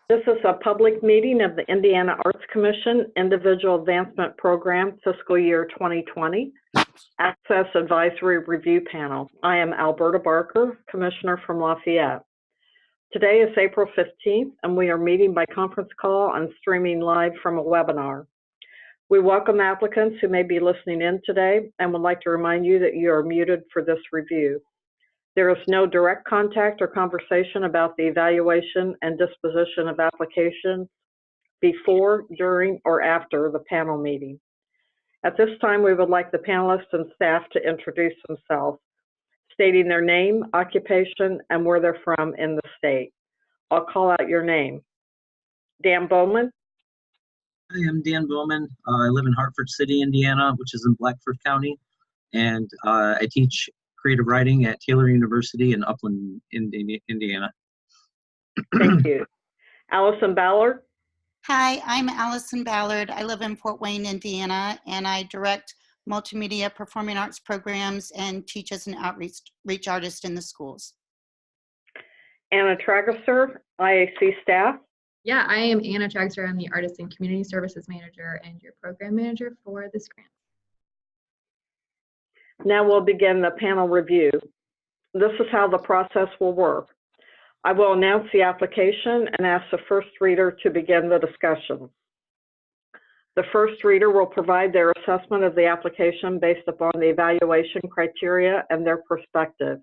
This is a public meeting of the Indiana Arts Commission Individual Advancement Program Fiscal Year 2020 Access Advisory Review Panel. I am Alberta Barker, Commissioner from Lafayette. Today is April 15th, and we are meeting by conference call and streaming live from a webinar. We welcome applicants who may be listening in today and would like to remind you that you are muted for this review. There is no direct contact or conversation about the evaluation and disposition of applications before, during, or after the panel meeting. At this time, we would like the panelists and staff to introduce themselves, stating their name, occupation, and where they're from in the state. I'll call out your name. Dan Bowman. Hi, I'm Dan Bowman. I live in Hartford City, Indiana, which is in Blackford County, and I teach creative writing at Taylor University in Upland, Indiana. Thank you. Allison Ballard. Hi, I'm Allison Ballard. I live in Fort Wayne, Indiana, and I direct multimedia performing arts programs and teach as an outreach artist in the schools. Anna Trageser, IAC staff. Yeah, I am Anna Trageser. I'm the Artist and Community Services Manager and your Program Manager for this grant. Now we'll begin the panel review. This is how the process will work. I will announce the application and ask the first reader to begin the discussion. The first reader will provide their assessment of the application based upon the evaluation criteria and their perspective.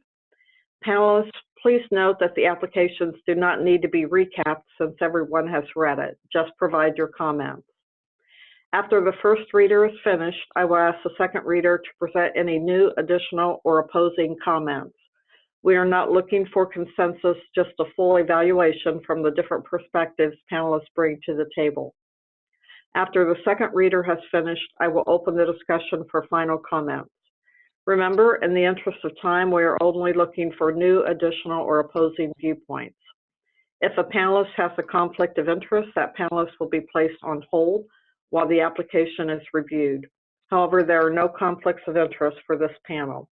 Panelists, please note that the applications do not need to be recapped since everyone has read it. Just provide your comments. After the first reader is finished, I will ask the second reader to present any new, additional, or opposing comments. We are not looking for consensus, just a full evaluation from the different perspectives panelists bring to the table. After the second reader has finished, I will open the discussion for final comments. Remember, in the interest of time, we are only looking for new, additional, or opposing viewpoints. If a panelist has a conflict of interest, that panelist will be placed on hold while the application is reviewed. However, there are no conflicts of interest for this panel.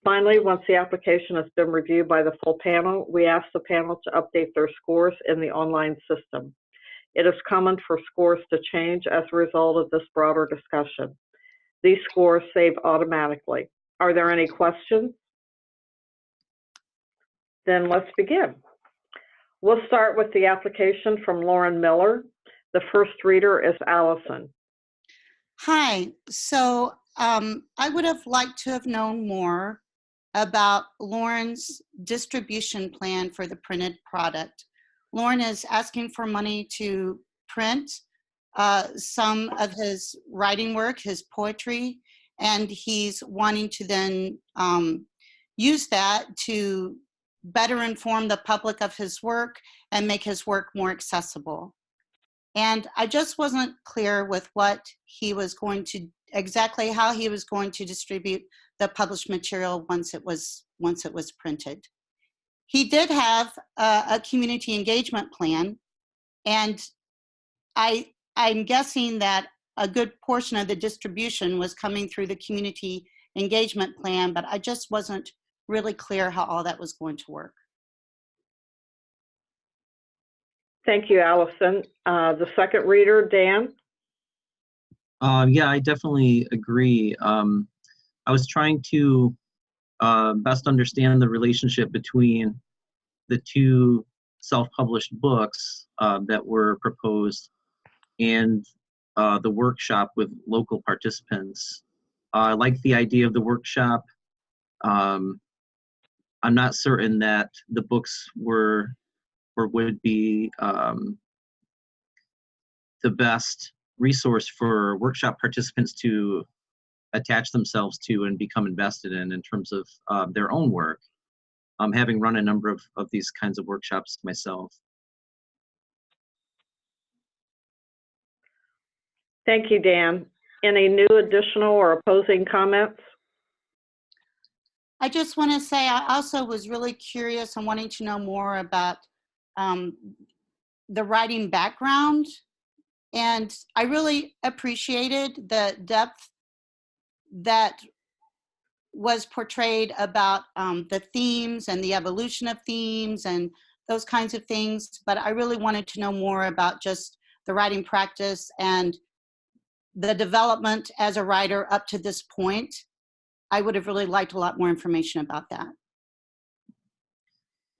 Finally, once the application has been reviewed by the full panel, we ask the panel to update their scores in the online system. It is common for scores to change as a result of this broader discussion. These scores save automatically. Are there any questions? Then let's begin. We'll start with the application from Loren Miller. The first reader is Allison. Hi, so I would have liked to have known more about Loren's distribution plan for the printed product. Loren is asking for money to print some of his writing work, his poetry, and he's wanting to then use that to better inform the public of his work and make his work more accessible. And I just wasn't clear with what he was going to, exactly how he was going to distribute the published material once it was printed. He did have a community engagement plan, and I'm guessing that a good portion of the distribution was coming through the community engagement plan, but I just wasn't really clear how all that was going to work. Thank you, Allison. The second reader, Dan. Yeah, I definitely agree. I was trying to best understand the relationship between the two self-published books that were proposed and the workshop with local participants. I like the idea of the workshop. I'm not certain that the books were or would be the best resource for workshop participants to attach themselves to and become invested in terms of their own work. Having run a number of these kinds of workshops myself. Thank you, Dan. Any new, additional, or opposing comments? I just want to say I also was really curious and wanting to know more about the writing background, and I really appreciated the depth that was portrayed about the themes and the evolution of themes and those kinds of things, but I really wanted to know more about just the writing practice and the development as a writer up to this point. I would have really liked a lot more information about that.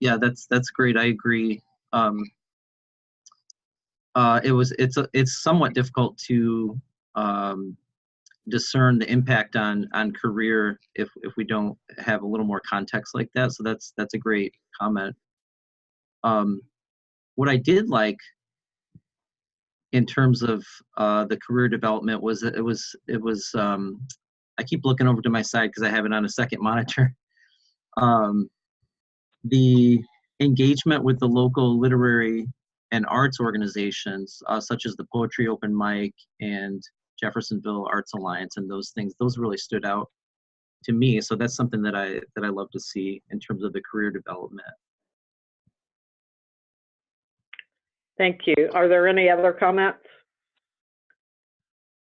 Yeah, that's great. I agree. It's somewhat difficult to discern the impact on career if we don't have a little more context like that. So that's a great comment. What I did like in terms of the career development was that it was I keep looking over to my side because I have it on a second monitor. The engagement with the local literary and arts organizations, such as the Poetry Open Mic and Jeffersonville Arts Alliance, and those things, those really stood out to me. So that's something that I love to see in terms of the career development. Thank you. Are there any other comments?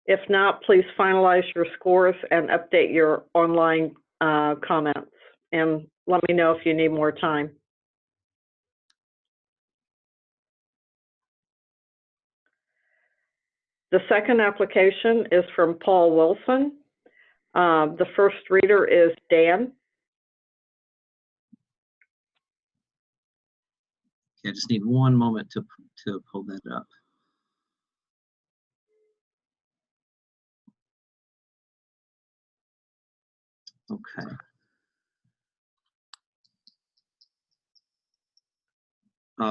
If not, please finalize your scores and update your online comments. And let me know if you need more time. The second application is from Paul Wilson. The first reader is Dan. I just need one moment to pull that up. Okay.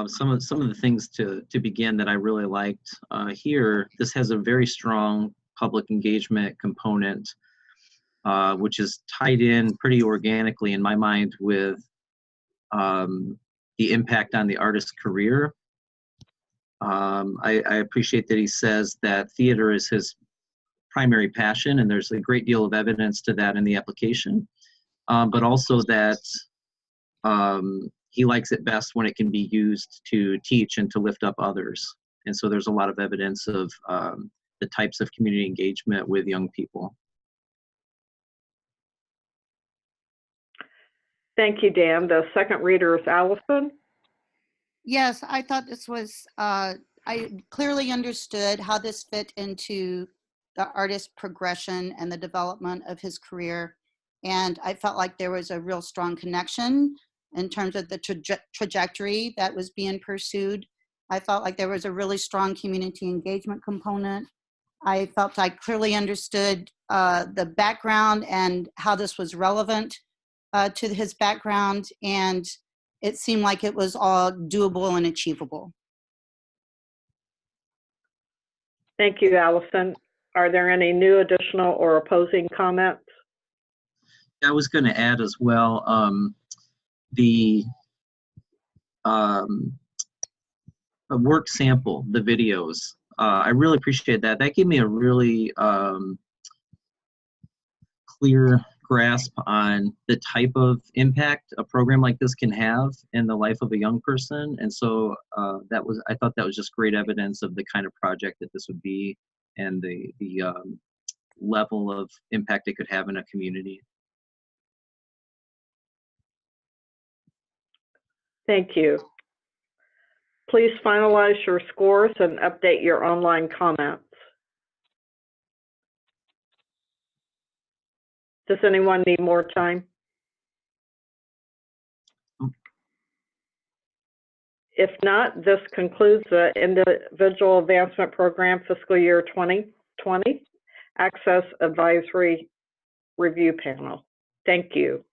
Some of the things to begin that I really liked here. This has a very strong public engagement component, which is tied in pretty organically in my mind with the impact on the artist's career. I appreciate that he says that theater is his primary passion, and there's a great deal of evidence to that in the application, but also that he likes it best when it can be used to teach and to lift up others. And so there's a lot of evidence of the types of community engagement with young people. Thank you, Dan. The second reader is Allison. Yes, I thought this was, I clearly understood how this fit into the artist's progression and the development of his career. And I felt like there was a real strong connection in terms of the trajectory that was being pursued. I felt like there was a really strong community engagement component. I felt I clearly understood the background and how this was relevant to his background, and it seemed like it was all doable and achievable. Thank you, Allison. Are there any new, additional, or opposing comments? I was going to add as well the work sample, the videos. I really appreciate that. That gave me a really clear grasp on the type of impact a program like this can have in the life of a young person. And so I thought that was just great evidence of the kind of project that this would be and the level of impact it could have in a community. Thank you. Please finalize your scores and update your online comments. Does anyone need more time? If not, this concludes the Individual Advancement Program Fiscal Year 2020 Access Advisory Review Panel. Thank you.